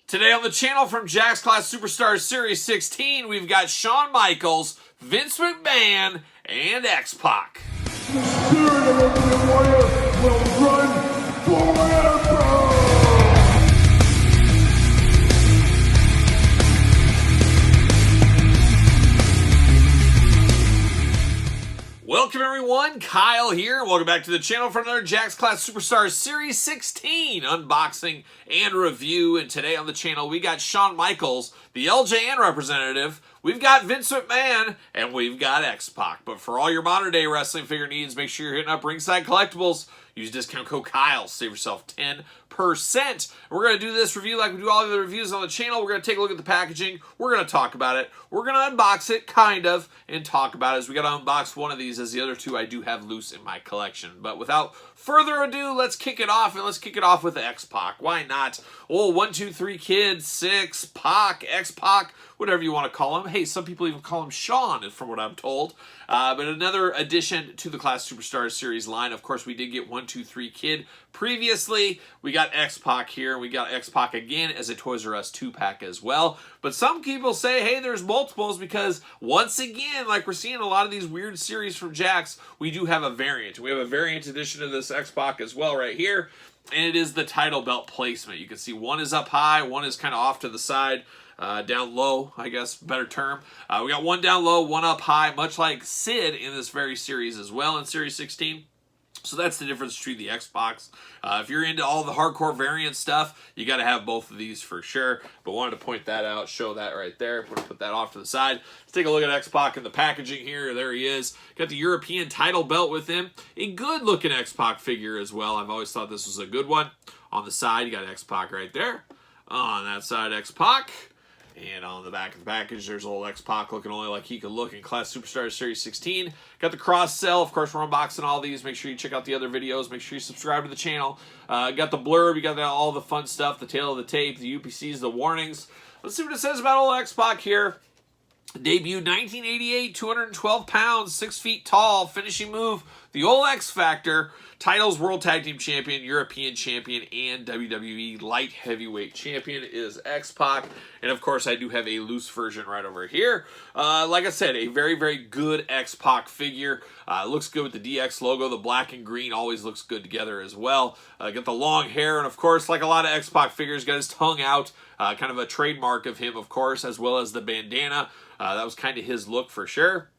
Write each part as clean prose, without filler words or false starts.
Today on the channel from Jack's Class Superstars Series 16, we've got Shawn Michaels, Vince McMahon, and X-Pac. The spirit of Ultimate Warrior will run forever! Welcome everyone, Kyle here. Welcome back to the channel for another Jack's Class Superstars Series 16 unboxing and review. And today on the channel we got Shawn Michaels, the LJN representative, we've got Vince McMahon, and we've got X-Pac. But for all your modern day wrestling figure needs, make sure you're hitting up Ringside Collectibles. Use discount code Kyle, save yourself 10%. We're going to do this review like we do all the other reviews on the channel. We're going to take a look at the packaging. We're going to talk about it. We're going to unbox it, kind of, and talk about it. As we got to unbox one of these, as the other two I do have loose in my collection. But without further ado, let's kick it off, and let's kick it off with X-Pac. Why not? Oh, 1, 2, 3 kids, 6, Pac, X-Pac, whatever you want to call him. Hey, some people even call him Shawn, from what I'm told. But another addition to the Class Superstars series line. Of course, we did get 1, 2, 3 Kid previously. We got X-Pac here. We got X-Pac again as a Toys R Us 2-pack as well. But some people say, hey, there's multiples because, once again, like we're seeing a lot of these weird series from Jack's, we do have a variant. We have a variant edition of this X-Pac as well right here. And it is the title belt placement. You can see one is up high, one is kind of off to the side. Down low, I guess, better term. We got one down low, one up high, much like Sid in this very series as well in Series 16. So that's the difference between the X-Pacs. If you're into all the hardcore variant stuff, you got to have both of these for sure. But wanted to point that out, show that right there. We're going to put that off to the side. Let's take a look at X-Pac in the packaging here. There he is. Got the European title belt with him. A good-looking X-Pac figure as well. I've always thought this was a good one. On the side, you got X-Pac right there. On that side, X-Pac. And on the back of the package, there's old X-Pac looking only like he could look in Class Superstars Series 16. Got the cross-sell. Of course, we're unboxing all these. Make sure you check out the other videos. Make sure you subscribe to the channel. Got the blurb. You got all the fun stuff, the tail of the tape, the UPCs, the warnings. Let's see what it says about old X-Pac here. Debuted 1988, 212 pounds, 6 feet tall, finishing move, the old X Factor, titles World Tag Team Champion, European Champion, and WWE Light Heavyweight Champion is X-Pac. And of course, I do have a loose version right over here. Like I said, a very, very good X-Pac figure. Looks good with the DX logo. The black and green always looks good together as well. Got the long hair, and of course, like a lot of X-Pac figures, got his tongue out. Kind of a trademark of him, of course, as well as the bandana. That was kind of his look for sure.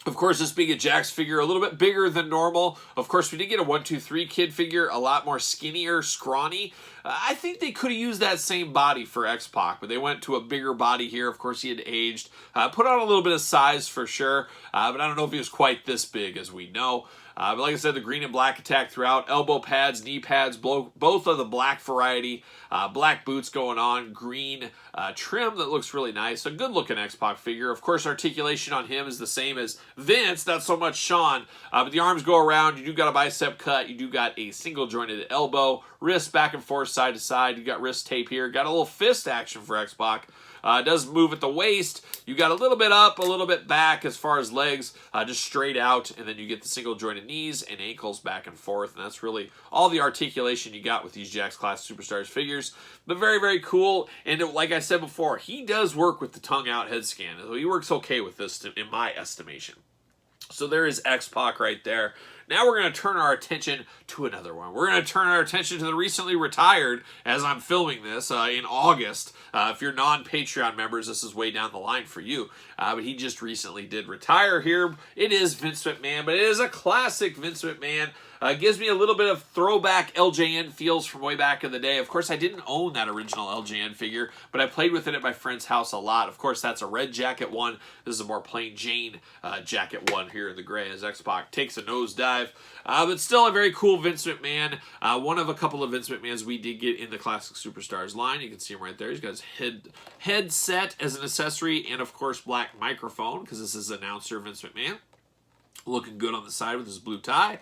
Of course, this being a Jack's figure, a little bit bigger than normal. Of course, we did get a 1, 2, 3 Kid figure, a lot more skinnier, scrawny. I think they could have used that same body for X-Pac, but they went to a bigger body here. Of course, he had aged. Put on a little bit of size for sure, but I don't know if he was quite this big as we know. But like I said, the green and black attack throughout. Elbow pads, knee pads, both of the black variety. Black boots going on. Green trim that looks really nice. A good-looking X-Pac figure. Of course, articulation on him is the same as Vince, not so much Shawn. But the arms go around. You do got a bicep cut. You do got a single-jointed elbow. Wrist back and forth, side to side. You got wrist tape here. Got a little fist action for X-Pac. Does move at the waist. You got a little bit up, a little bit back as far as legs, just straight out, and then you get the single jointed knees and ankles back and forth, and that's really all the articulation you got with these Jack's Class Superstars figures. But very, very cool, and like I said before, he does work with the tongue out head scan, so he works okay with this in my estimation. So there is X-Pac right there. Now we're going to turn our attention to another one. We're going to turn our attention to the recently retired, as I'm filming this, in August. If you're non-Patreon members, this is way down the line for you. But he just recently did retire here. It is Vince McMahon, but it is a classic Vince McMahon. Gives me a little bit of throwback LJN feels from way back in the day. Of course, I didn't own that original LJN figure, but I played with it at my friend's house a lot. Of course, that's a red jacket one. This is a more plain Jane jacket one here in the gray as X-Pac takes a nosedive. But still a very cool Vince McMahon. One of a couple of Vince McMahons we did get in the Classic Superstars line. You can see him right there. He's got his headset as an accessory and, of course, black microphone because this is announcer Vince McMahon. Looking good on the side with his blue tie.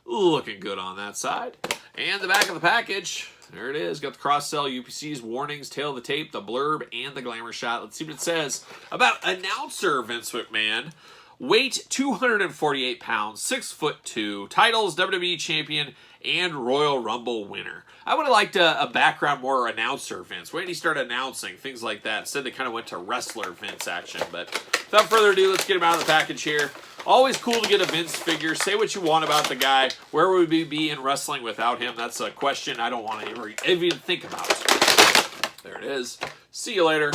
Looking good on that side. And the back of the package, there it is. Got the cross-sell, UPCs, warnings, tail of the tape, the blurb, and the glamour shot. Let's see what it says about announcer Vince McMahon. Weight 248 pounds, 6'2", titles WWE Champion and Royal Rumble winner. I would have liked a background more announcer Vince. When did he start announcing? Things like that. Instead, they kind of went to wrestler Vince action. But without further ado, let's get him out of the package here. Always cool to get a Vince figure. Say what you want about the guy. Where would we be in wrestling without him? That's a question I don't want to even think about. There it is. See you later.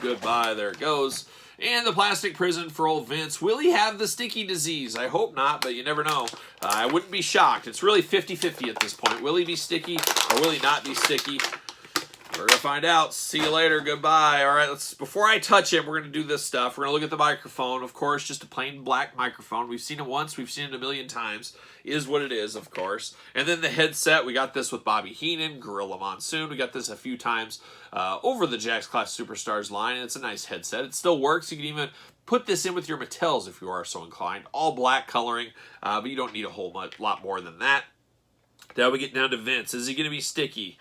Goodbye. There it goes. And the plastic prison for old Vince. Will he have the sticky disease? I hope not, but you never know. I wouldn't be shocked. It's really 50-50 at this point. Will he be sticky or will he not be sticky? We're going to find out. See you later. Goodbye. All right, before I touch him, we're going to do this stuff. We're going to look at the microphone. Of course, just a plain black microphone. We've seen it once. We've seen it a million times. Is what it is, of course. And then the headset. We got this with Bobby Heenan, Gorilla Monsoon. We got this a few times over the Jakks Class Superstars line. And it's a nice headset. It still works. You can even put this in with your Mattels if you are so inclined. All black coloring, but you don't need a whole lot more than that. Now we get down to Vince. Is he going to be sticky?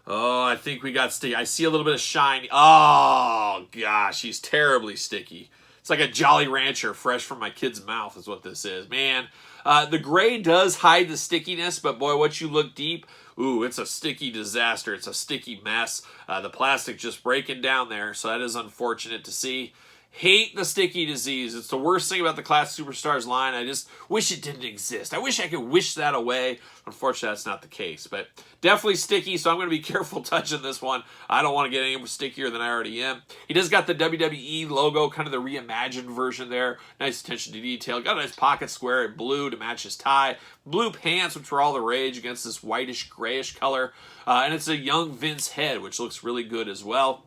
Oh, I think we got sticky. I see a little bit of shine. Oh, gosh, he's terribly sticky. It's like a Jolly Rancher fresh from my kid's mouth is what this is. Man, the gray does hide the stickiness, but boy, once you look deep, ooh, it's a sticky disaster. It's a sticky mess. The plastic just breaking down there, so that is unfortunate to see. Hate the sticky disease. It's the worst thing about the Class Superstars line. I just wish it didn't exist. I wish I could wish that away. Unfortunately, that's not the case. But definitely sticky, so I'm going to be careful touching this one. I don't want to get any stickier than I already am. He does got the WWE logo, kind of the reimagined version there. Nice attention to detail. Got a nice pocket square in blue to match his tie. Blue pants, which were all the rage against this whitish, grayish color. And it's a young Vince head, which looks really good as well.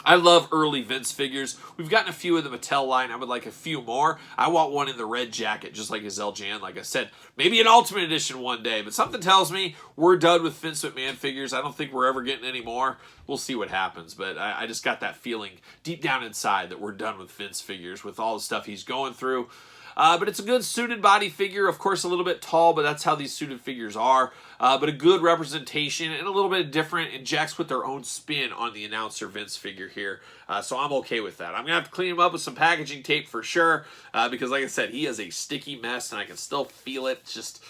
I love early Vince figures. We've gotten a few in the Mattel line. I would like a few more. I want one in the red jacket, just like his LJN. Like I said, maybe an Ultimate Edition one day. But something tells me we're done with Vince McMahon figures. I don't think we're ever getting any more. We'll see what happens. But I just got that feeling deep down inside that we're done with Vince figures with all the stuff he's going through. But it's a good suited body figure. Of course, a little bit tall, but that's how these suited figures are. But a good representation and a little bit different. And Jakks put their own spin on the announcer Vince figure here. So I'm okay with that. I'm going to have to clean him up with some packaging tape for sure. Because like I said, he is a sticky mess and I can still feel it. It's just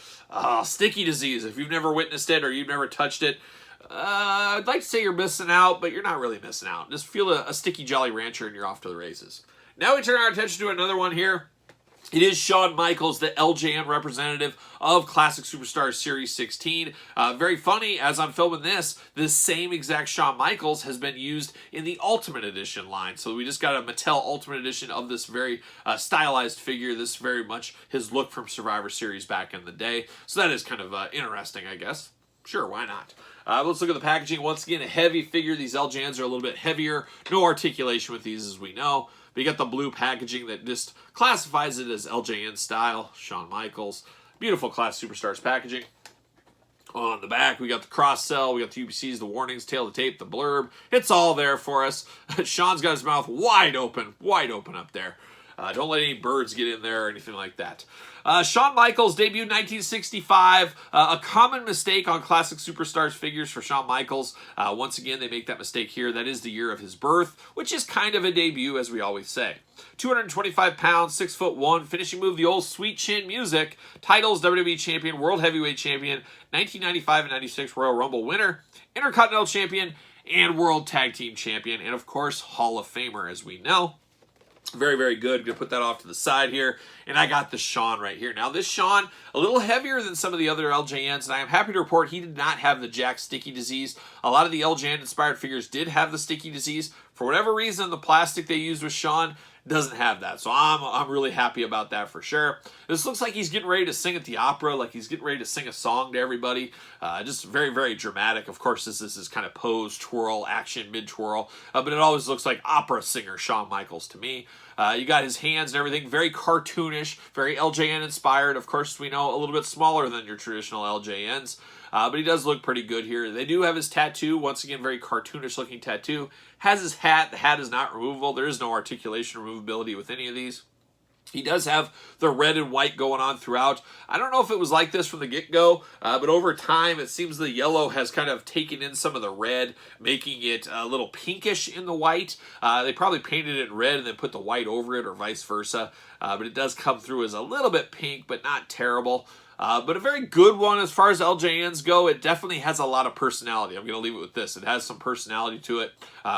sticky disease. If you've never witnessed it or you've never touched it, I'd like to say you're missing out, but you're not really missing out. Just feel a sticky Jolly Rancher and you're off to the races. Now we turn our attention to another one here. It is Shawn Michaels, the LJN representative of Classic Superstars Series 16. Very funny, as I'm filming this same exact Shawn Michaels has been used in the Ultimate Edition line. So we just got a Mattel Ultimate Edition of this very stylized figure. This is very much his look from Survivor Series back in the day. So that is kind of interesting, I guess. Sure, why not? Let's look at the packaging. Once again, a heavy figure. These LJNs are a little bit heavier. No articulation with these, as we know. But you got the blue packaging that just classifies it as LJN style. Shawn Michaels. Beautiful Class Superstars packaging. On the back, we got the cross-sell. We got the UPCs, the warnings, tail of the tape, the blurb. It's all there for us. Shawn's got his mouth wide open up there. Don't let any birds get in there or anything like that. Shawn Michaels debuted 1965. A common mistake on Classic Superstars figures for Shawn Michaels. Once again, they make that mistake here. That is the year of his birth, which is kind of a debut, as we always say. 225 pounds, 6'1", finishing move, the old Sweet Chin Music. Titles, WWE Champion, World Heavyweight Champion, 1995 and 96 Royal Rumble winner, Intercontinental Champion, and World Tag Team Champion, and of course, Hall of Famer, as we know. Very, very good. I'm going to put that off to the side here. And I got the Shawn right here. Now, this Shawn, a little heavier than some of the other LJNs, and I am happy to report he did not have the Jakks sticky disease. A lot of the LJN-inspired figures did have the sticky disease. For whatever reason, the plastic they used with Shawn doesn't have that. So I'm really happy about that for sure. This looks like he's getting ready to sing at the opera, like he's getting ready to sing a song to everybody. Just very, very dramatic. Of course, this is kind of pose, twirl, action, mid-twirl. But it always looks like opera singer Shawn Michaels to me. You got his hands and everything, very cartoonish, very LJN inspired. Of course, we know a little bit smaller than your traditional LJNs. But he does look pretty good here. They do have his tattoo. Once again, very cartoonish looking tattoo. Has his hat. The hat is not removable. There is no articulation removability with any of these. He does have the red and white going on throughout. I don't know if it was like this from the get-go, but over time it seems the yellow has kind of taken in some of the red, making it a little pinkish in the white. They probably painted it red and then put the white over it or vice versa, but it does come through as a little bit pink, but not terrible. but a very good one as far as LJNs go. It definitely has a lot of personality. I'm going to leave it with this. It has some personality to it.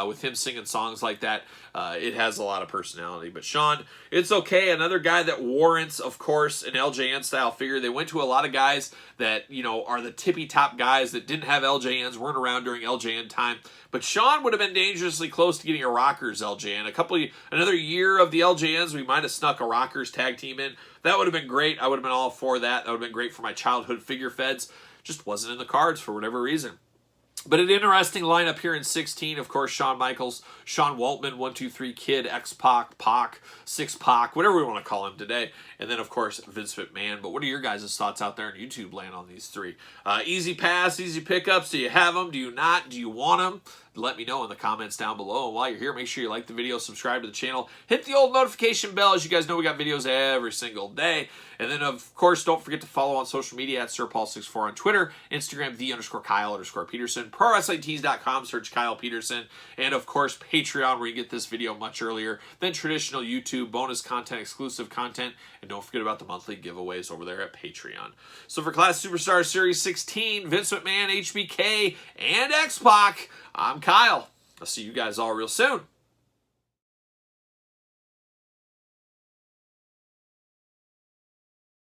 With him singing songs like that, it has a lot of personality. But Sean, it's okay. Another guy that warrants, of course, an LJN style figure. They went to a lot of guys that, you know, are the tippy top guys that didn't have LJNs, weren't around during LJN time. But Sean would have been dangerously close to getting a Rockers LJN. Another year of the LJNs, we might have snuck a Rockers tag team in. That would have been great. I would have been all for that. That would have been great for my childhood figure feds. Just wasn't in the cards for whatever reason. But an interesting lineup here in 16. Of course, Shawn Michaels, Sean Waltman, 123 Kid, X-Pac, Pac, 6-Pac, whatever we want to call him today. And then, of course, Vince McMahon. But what are your guys' thoughts out there in YouTube land on these three? Easy pass, easy pickups. Do you have them? Do you not? Do you want them? Let me know in the comments down below. And while you're here, make sure you like the video, subscribe to the channel, hit the old notification bell. As you guys know, we got videos every single day. And then, of course, don't forget to follow on social media at SirPaul64 on Twitter, Instagram, _Kyle_Peterson, ProWrestlingTees.com, search Kyle Peterson, and, of course, Patreon, where you get this video much earlier than traditional YouTube, bonus content, exclusive content, and don't forget about the monthly giveaways over there at Patreon. So for Class Superstar Series 16, Vince McMahon, HBK, and X-Pac, I'm Kyle. I'll see you guys all real soon.